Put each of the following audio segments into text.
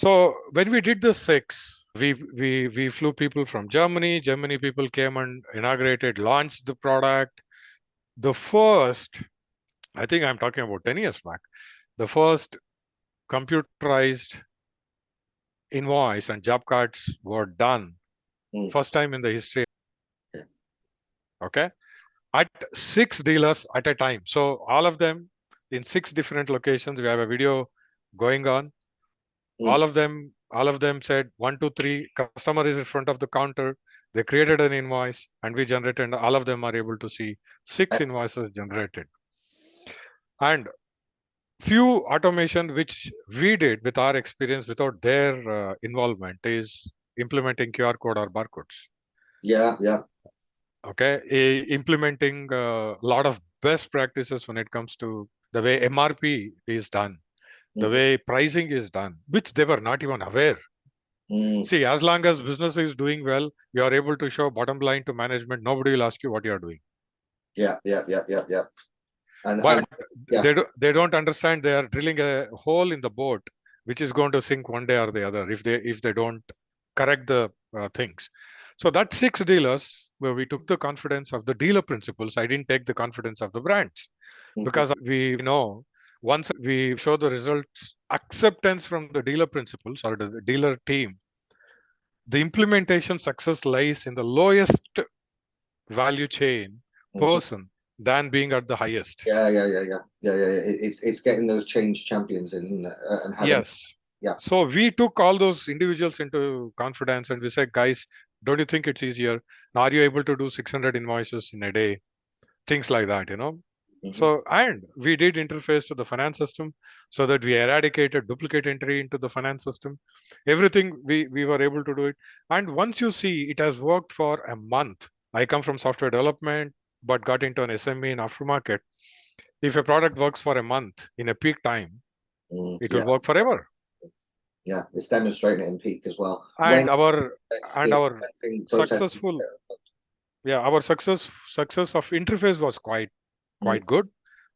So when we did the six, we flew people from Germany. Germany people came and inaugurated, launched the product. The first, I think I'm talking about 10 years back, the first computerized invoice and job cards were done. First time in the history. Okay. At 6 dealers at a time. So all of them in 6 different locations. We have a video going on. All of them said 1, 2, 3. Customer is in front of the counter. They created an invoice and we generated, and all of them are able to see 6 invoices generated. And few automation which we did with our experience without their involvement is implementing QR code or barcodes. Yeah. Okay, implementing a lot of best practices when it comes to the way MRP is done, the way pricing is done, which they were not even aware. See, as long as business is doing well, you are able to show bottom line to management. Nobody will ask you what you are doing. Yeah. But they don't understand they are drilling a hole in the boat, which is going to sink one day or the other if they don't correct the things. So that 6 dealers where we took the confidence of the dealer principles. I didn't take the confidence of the brands because we know once we show the results, acceptance from the dealer principles or the dealer team, the implementation success lies in the lowest value chain person than being at the highest. Yeah. It's getting those change champions in and having. Yes. Yeah. So we took all those individuals into confidence and we said, guys, don't you think it's easier? Now, are you able to do 600 invoices in a day? Things like that, So, and we did interface to the finance system so that we eradicated duplicate entry into the finance system. Everything we were able to do it. And once you see it has worked for a month, I come from software development, but got into an SME in aftermarket. If a product works for a month in a peak time, it will work forever. Yeah, it's demonstrating it in peak as well. And our successful, our success of interface was quite good.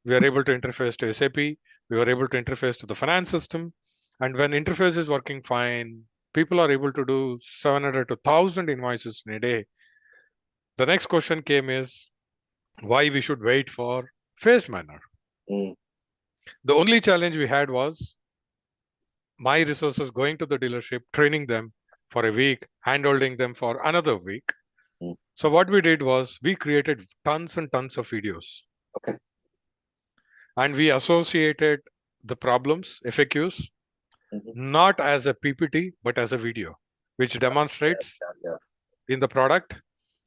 We are able to interface to SAP. We were able to interface to the finance system. And when interface is working fine, people are able to do 700 to 1,000 invoices in a day. The next question came is why we should wait for phased manner. The only challenge we had was my resources going to the dealership, training them for a week, hand-holding them for another week. So what we did was we created tons and tons of videos. Okay. And we associated the problems, FAQs, not as a PPT, but as a video, which demonstrates in the product.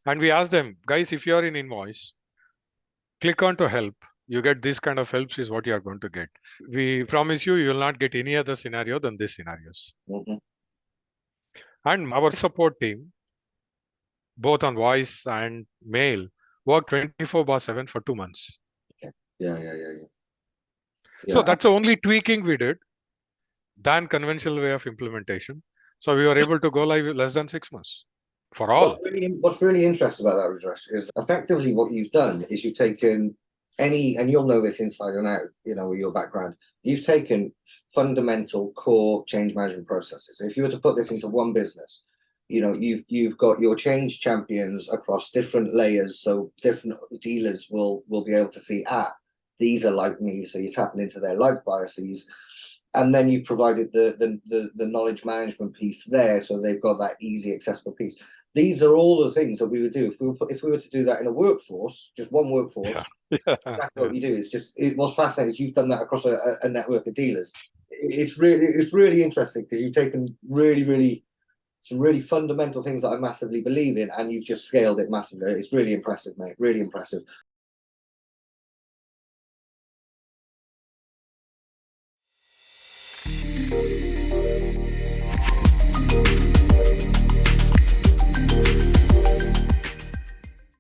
And we asked them, guys, if you're in invoice, click on to help. You get this kind of helps is what you are going to get. We promise you, you will not get any other scenario than these scenarios. And our support team, both on voice and mail, worked 24/7 for 2 months. Yeah. So that's the only tweaking we did than conventional way of implementation. So we were able to go live less than 6 months for all. What's really interesting about that, Rudresh, is effectively what you've done is you've taken and you'll know this inside and out, with your background, you've taken fundamental core change management processes. If you were to put this into one business, you've got your change champions across different layers, so different dealers will be able to see, these are like me, so you're tapping into their like biases. And then you provided the knowledge management piece there, so they've got that easy, accessible piece. These are all the things that we would do if we were to do that in a workforce, just one workforce. That's what you do. What's fascinating is you've done that across a network of dealers. It's really interesting because you've taken some really fundamental things that I massively believe in, and you've just scaled it massively. It's really impressive, mate. Really impressive.